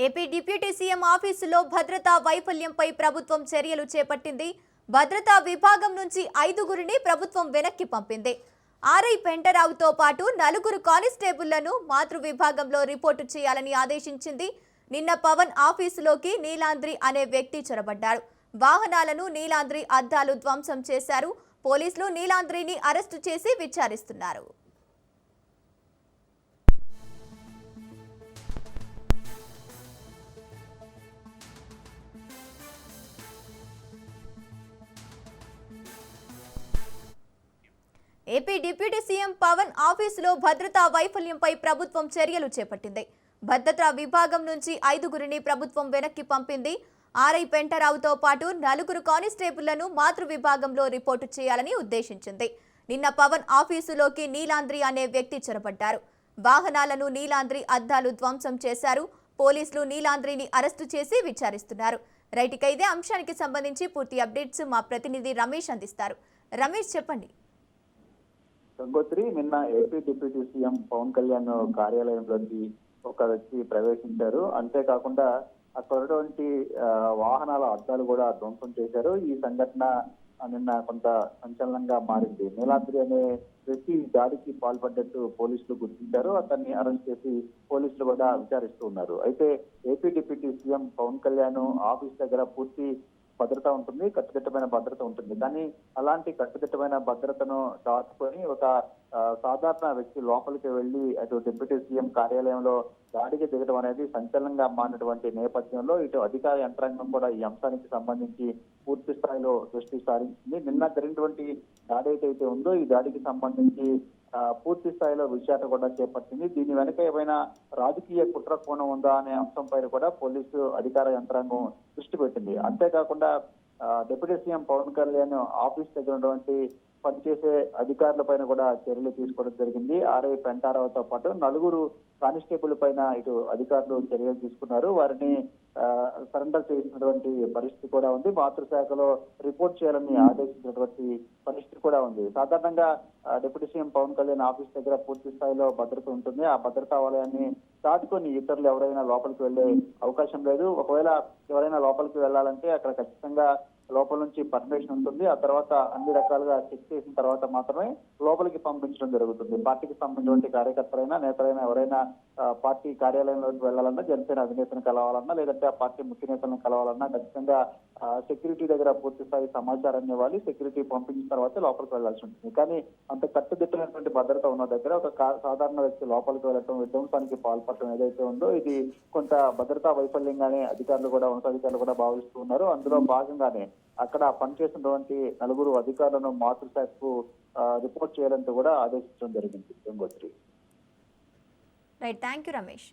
AP deputy CM ఆఫీసులో భద్రతా వైఫల్యంపై ప్రభుత్వం చర్యలు చేపట్టింది. భద్రతా విభాగం నుంచి 5గురిని ప్రభుత్వం వెనక్కి పంపింది. ఆర్ఐ పెంటరావుతో పాటు 4 కానిస్టేబుళ్లను మాతృ విభాగంలో రిపోర్టు చేయాలని ఆదేశించింది. నిన్న పవన్ ఆఫీసులోకి నీలాంద్రి అనే వ్యక్తి చొరబడ్డారు. వాహనాలను నీలాంద్రి అద్దాలు ధ్వంసం చేశారు. పోలీసులు నీలాంద్రిని అరెస్టు చేసి విచారిస్తున్నారు. ఏపీ డిప్యూటీ సీఎం పవన్ ఆఫీసులో భద్రతా వైఫల్యంపై ప్రభుత్వం చర్యలు చేపట్టింది. భద్రతా విభాగం నుంచి 5గురిని ప్రభుత్వం వెనక్కి పంపింది. ఆర్ఐ పెంటరావుతో పాటు 4 కానిస్టేబుళ్లను మాతృ విభాగంలో రిపోర్టు చేయాలని ఉద్దేశించింది. నిన్న పవన్ ఆఫీసులోకి నీలాంద్రి అనే వ్యక్తి చొరబడ్డారు. వాహనాలను నీలాంద్రి అద్దాలు ధ్వంసం చేశారు. పోలీసులు నీలాంద్రిని అరెస్టు చేసి విచారిస్తున్నారు. రైట్, ఇక ఇదే అంశానికి సంబంధించి పూర్తి అప్డేట్స్ మా ప్రతినిధి రమేష్ అందిస్తారు. రమేష్, చెప్పండి. గంగోత్రి, నిన్న AP deputy CM Pawan Kalyan కార్యాలయంలోకి ఒక వ్యక్తి ప్రవేశించారు. అంతేకాకుండా అక్కడ ఉన్నటువంటి వాహనాల అద్దాలు కూడా ధ్వంసం చేశారు. ఈ సంఘటన నిన్న కొంత సంచలనంగా మారింది. నీలాద్రి అనే వ్యక్తి దాడికి పాల్పడ్డట్టు పోలీసులు గుర్తించారు. అతన్ని అరెస్ట్ చేసి పోలీసులు కూడా విచారిస్తూ ఉన్నారు. అయితే AP deputy CM Pawan Kalyan office దగ్గర పూర్తి భద్రత ఉంటుంది, కట్టుదిట్టమైన భద్రత ఉంటుంది. కానీ అలాంటి కట్టుదిట్టమైన భద్రతను దాచుకొని ఒక సాధారణ వ్యక్తి లోపలికి వెళ్లి అటు డిప్యూటీ సీఎం కార్యాలయంలో దాడికి దిగడం అనేది సంచలనంగా మారినటువంటి నేపథ్యంలో ఇటు అధికార యంత్రాంగం కూడా ఈ అంశానికి సంబంధించి పూర్తి స్థాయిలో దృష్టి సారించింది. నిన్న జరిగినటువంటి దాడి అయితే ఉందో ఈ దాడికి సంబంధించి పూర్తి స్థాయిలో విచారణ కూడా చేపట్టింది. దీని వెనక ఏమైనా రాజకీయ కుట్ర కోణం ఉందా అనే అంశంపై కూడా పోలీసు అధికార యంత్రాంగం దృష్టి పెట్టింది. అంతేకాకుండా deputy CM Pawan Kalyan office దగ్గర ఉన్నటువంటి పనిచేసే అధికారుల పైన కూడా చర్యలు తీసుకోవడం జరిగింది. ఆర్ఐ పెంటారావుతో పాటు 4 కానిస్టేబుల్ పైన ఇటు అధికారులు చర్యలు తీసుకున్నారు. వారిని సరెండర్ చేసినటువంటి పరిస్థితి కూడా ఉంది. మాతృశాఖలో రిపోర్ట్ చేయాలని ఆదేశించినటువంటి పరిస్థితి కూడా ఉంది. సాధారణంగా deputy CM Pawan Kalyan office దగ్గర పూర్తి స్థాయిలో భద్రత ఉంటుంది. ఆ భద్రతా వలయాన్ని దాటుకొని ఇతరులు ఎవరైనా లోపలికి వెళ్లే అవకాశం లేదు. ఒకవేళ ఎవరైనా లోపలికి వెళ్లాలంటే అక్కడ ఖచ్చితంగా లోపల నుంచి పర్మిషన్ ఉంటుంది. ఆ తర్వాత అన్ని రకాలుగా చెక్ చేసిన తర్వాత మాత్రమే లోపలికి పంపించడం జరుగుతుంది. పార్టీకి సంబంధించిన కార్యకర్తలైనా నేతలైనా ఎవరైనా పార్టీ కార్యాలయంలోకి వెళ్లాలన్నా, జనసేన అధినేతను కలవాలన్నా, లేదంటే ఆ పార్టీ ముఖ్య నేతలను కలవాలన్నా ఖచ్చితంగా సెక్యూరిటీ దగ్గర పూర్తి స్థాయి సమాచారాన్ని ఇవ్వాలి. సెక్యూరిటీ పంపించిన తర్వాత లోపలికి వెళ్లాల్సి ఉంటుంది. కానీ అంత కట్టుదిట్టమైనటువంటి భద్రత ఉన్న దగ్గర ఒక సాధారణ వ్యక్తి లోపలికి వెళ్ళటం, విధ్వంసానికి పాల్పడటం ఏదైతే ఉందో ఇది కొంత భద్రతా వైఫల్యంగానే అధికారులు కూడా, ఉన్నతాధికారులు కూడా భావిస్తూ ఉన్నారు. అందులో భాగంగానే అక్కడ పనిచేసినటువంటి 4 అధికారులను మాతృశాఖకు రిపోర్ట్ చేయాలంటూ కూడా ఆదేశించడం జరిగింది. Gangotri. Right, thank you Ramesh.